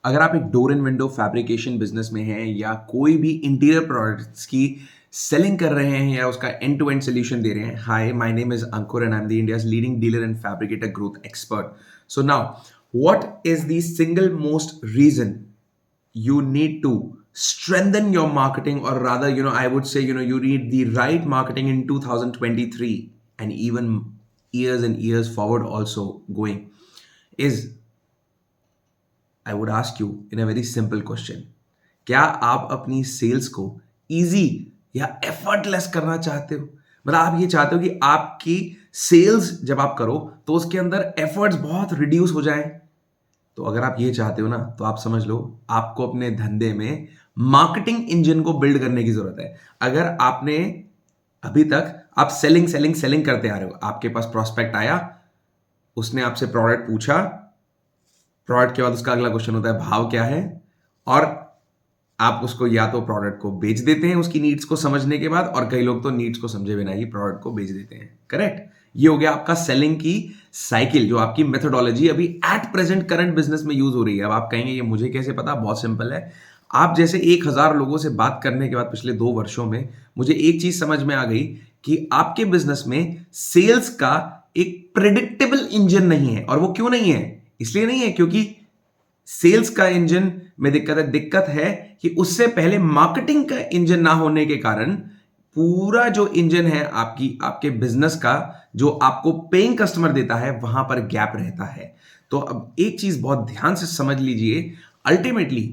अगर आप एक door and window fabrication business में हैं या कोई भी इंटीरियर प्रोडक्ट्स की सेलिंग कर रहे हैं या उसका एंड टू एंड सोल्यूशन दे रहे हैं, hi my name is Ankur and I am the India's leading dealer and fabricator growth expert. So now what is the single most reason you need to strengthen your marketing, or rather, I would say, you need the right marketing in 2023 and even years and years forward also going, is I would ask you in a very simple question. क्या आप अपनी sales को easy या effortless करना चाहते हो? मतलब आप ये चाहते हो कि आपकी सेल्स जब आप करो तो उसके अंदर एफर्ट्स बहुत रिड्यूस हो जाएं. तो अगर आप ये चाहते हो ना, तो आप समझ लो आपको अपने धंधे में मार्केटिंग इंजन को बिल्ड करने की जरूरत है. अगर आपने अभी तक आप सेलिंग सेलिंग सेलिंग करते आ रहे हो, आपके पास प्रोस्पेक्ट आया, उसने आपसे प्रोडक्ट पूछा, प्रोडक्ट के बाद उसका अगला क्वेश्चन होता है भाव क्या है, और आप उसको या तो प्रोडक्ट को बेच देते हैं उसकी नीड्स को समझने के बाद, और कई लोग तो नीड्स को समझे बिना ही प्रोडक्ट को बेच देते हैं. करेक्ट? ये हो गया आपका सेलिंग की साइकिल, जो आपकी मेथोडोलॉजी अभी एट प्रेजेंट करंट बिजनेस में यूज हो रही है. अब आप कहेंगे ये मुझे कैसे पता? बहुत सिंपल है. आप जैसे 1000 लोगों से बात करने के बाद पिछले 2 वर्षों में मुझे एक चीज समझ में आ गई कि आपके बिजनेस में सेल्स का एक प्रेडिक्टेबल इंजन नहीं है. और वो क्यों नहीं है? इसलिए नहीं है क्योंकि सेल्स का इंजन में दिक्कत है कि उससे पहले मार्केटिंग का इंजन ना होने के कारण पूरा जो इंजन है आपके बिजनेस का, जो आपको पेइंग कस्टमर देता है, वहां पर गैप रहता है. तो अब एक चीज बहुत ध्यान से समझ लीजिए, अल्टीमेटली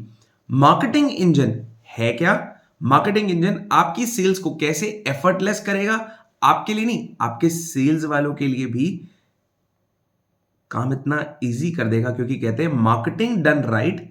मार्केटिंग इंजन है क्या? मार्केटिंग इंजन आपकी सेल्स को कैसे एफर्टलेस करेगा? आपके लिए नहीं, आपके सेल्स वालों के लिए भी काम इतना इजी कर देगा, क्योंकि कहते हैं मार्केटिंग डन राइट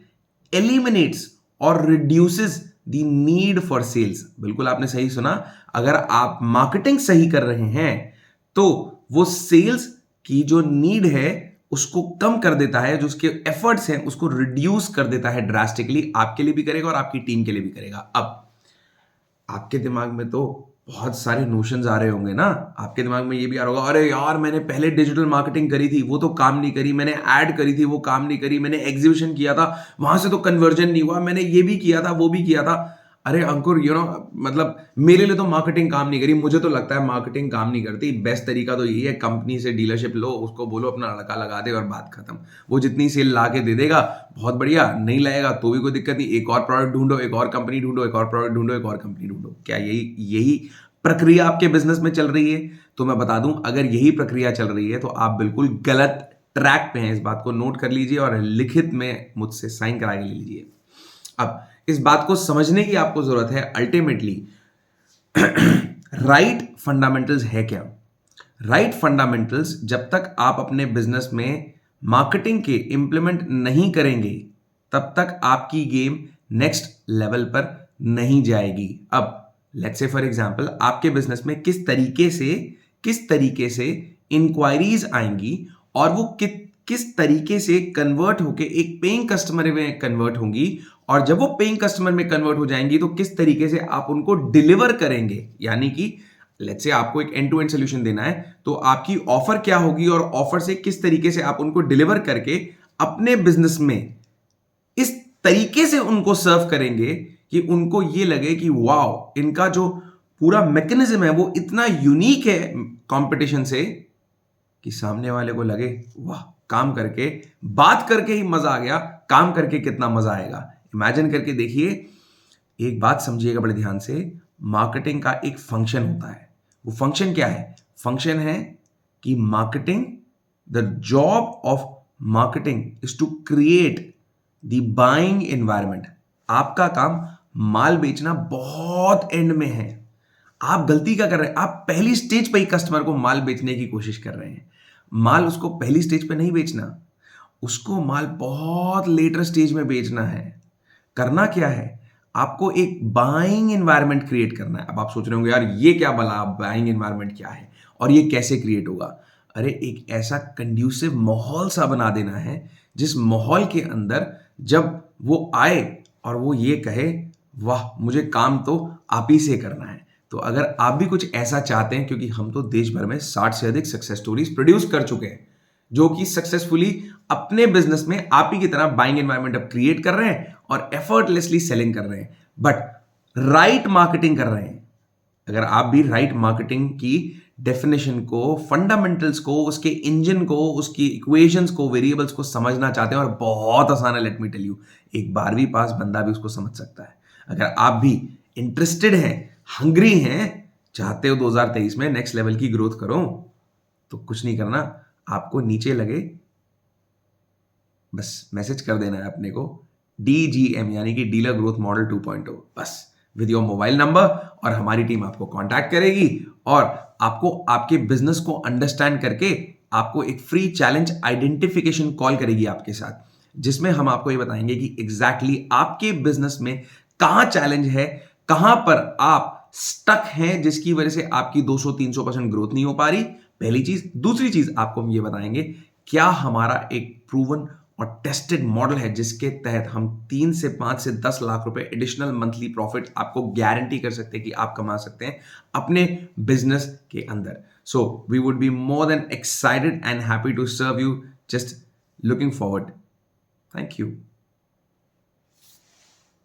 एलिमिनेट्स और reduces the need for sales. बिल्कुल आपने सही सुना. अगर आप मार्केटिंग सही कर रहे हैं तो वो सेल्स की जो नीड है उसको कम कर देता है, जो उसके एफर्ट्स हैं उसको रिड्यूस कर देता है ड्रास्टिकली. आपके लिए भी करेगा और आपकी टीम के लिए भी करेगा. अब आपके दिमाग में तो बहुत सारे नोशंस आ रहे होंगे ना. आपके दिमाग में ये भी आ रहा होगा, अरे यार मैंने पहले डिजिटल मार्केटिंग करी थी, वो तो काम नहीं करी. मैंने ऐड करी थी, वो काम नहीं करी. मैंने एग्जीबिशन किया था, वहां से तो कन्वर्जन नहीं हुआ. मैंने ये भी किया था, वो भी किया था. अरे अंकुर, मतलब मेरे लिए तो मार्केटिंग काम नहीं करी. मुझे तो लगता है मार्केटिंग काम नहीं करती. बेस्ट तरीका तो यही है, कंपनी से डीलरशिप लो, उसको बोलो अपना लड़का लगा दे और बात खत्म. वो जितनी सेल ला के दे देगा बहुत बढ़िया, नहीं लाएगा तो भी कोई दिक्कत नहीं. एक और प्रोडक्ट ढूंढो, एक और कंपनी ढूंढो, एक और प्रोडक्ट ढूंढो, एक और कंपनी ढूंढो. क्या यही प्रक्रिया आपके बिजनेस में चल रही है? तो मैं बता दूं, अगर यही प्रक्रिया चल रही है तो आप बिल्कुल गलत ट्रैक पे हैं. इस बात को नोट कर लीजिए और लिखित में मुझसे साइन करा के ले लीजिए. अब इस बात को समझने की आपको जरूरत है. अल्टीमेटली राइट फंडामेंटल्स है क्या? राइट फंडामेंटल्स जब तक आप अपने बिजनेस में मार्केटिंग के इंप्लीमेंट नहीं करेंगे तब तक आपकी गेम नेक्स्ट लेवल पर नहीं जाएगी. अब लेट्स से फॉर एग्जांपल, आपके बिजनेस में किस तरीके से इंक्वायरीज आएंगी और वो किस तरीके से कन्वर्ट होके एक पेइंग कस्टमर में कन्वर्ट होंगी, और जब वो पेइंग कस्टमर में कन्वर्ट हो जाएंगी तो किस तरीके से आप उनको डिलीवर करेंगे. यानी कि लेट्स से आपको एक एंड टू एंड सोल्यूशन देना है, तो आपकी ऑफर क्या होगी और ऑफर से किस तरीके से आप उनको डिलीवर करके अपने बिजनेस में इस तरीके से उनको सर्व करेंगे कि उनको ये लगे कि वाओ, इनका जो पूरा मैकेनिज्म है वो इतना यूनिक है कंपटीशन से कि सामने वाले को लगे वाह, काम करके, बात करके ही मजा आ गया, काम करके कितना मजा आएगा. इमेजिन करके देखिए. एक बात समझिएगा बड़े ध्यान से, मार्केटिंग का एक फंक्शन होता है. वो फंक्शन क्या है? फंक्शन है कि marketing, the job of marketing is to create the buying environment. आपका काम माल बेचना बहुत एंड में है. आप गलती क्या कर रहे हैं? आप पहली स्टेज पे ही कस्टमर को माल बेचने की कोशिश कर रहे हैं. माल उसको पहली स्टेज पे नहीं बेचना, उसको माल बहुत लेटर स्टेज में बेचना है. करना क्या है? आपको एक बाइंग एनवायरनमेंट क्रिएट करना है. अब आप सोच रहे होंगे यार ये क्या भला बाइंग एनवायरनमेंट क्या है और ये कैसे क्रिएट होगा? अरे एक ऐसा कंड्यूसिव माहौल सा बना देना है जिस माहौल के अंदर जब वो आए और वो ये कहे वाह, मुझे काम तो आप ही से करना है. तो अगर आप भी कुछ ऐसा चाहते हैं, क्योंकि हम तो देश भर में 60 से अधिक सक्सेस स्टोरीज प्रोड्यूस कर चुके हैं जो कि सक्सेसफुली अपने बिजनेस में आप ही की तरह बाइंग एनवायरनमेंट अब क्रिएट कर रहे हैं और एफर्टलेसली सेलिंग कर रहे हैं, बट राइट मार्केटिंग कर रहे हैं। अगर आप भी राइट मार्केटिंग की डेफिनेशन को, फंडामेंटल्स को, उसके इंजन को, उसकी इक्वेशंस को, वेरिएबल्स को समझना चाहते हैं, और बहुत आसान है, लेट मी टेल यू, एक 12वीं पास बंदा भी उसको समझ सकता है। अगर आप भी इंटरेस्टेड हैं, हंग्री हैं, चाहते हो 2023 में नेक्स्ट लेवल की ग्रोथ करो, तो कुछ नहीं करना, आपको नीचे लगे बस मैसेज कर देना है अपने को DGM, यानी कि डीलर ग्रोथ मॉडल 2.0, बस विद योर मोबाइल नंबर, और हमारी टीम आपको कांटेक्ट करेगी और आपको आपके बिजनेस को अंडरस्टैंड करके आपको एक फ्री चैलेंज आइडेंटिफिकेशन कॉल करेगी आपके साथ, जिसमें हम आपको ये बताएंगे कि एग्जैक्टली आपके बिजनेस में कहां चैलेंज है, कहां पर आप स्टक हैं, जिसकी वजह से आपकी 200-300% ग्रोथ नहीं हो पा रही, पहली चीज। दूसरी चीज आपको हम ये बताएंगे क्या हमारा एक प्रूवन और टेस्टेड मॉडल है जिसके तहत हम 3 से 5 से 10 लाख रुपए एडिशनल मंथली प्रॉफिट आपको गारंटी कर सकते हैं कि आप कमा सकते हैं अपने बिजनेस के अंदर। So we would be more than excited and happy to serve you, just looking forward. Thank you.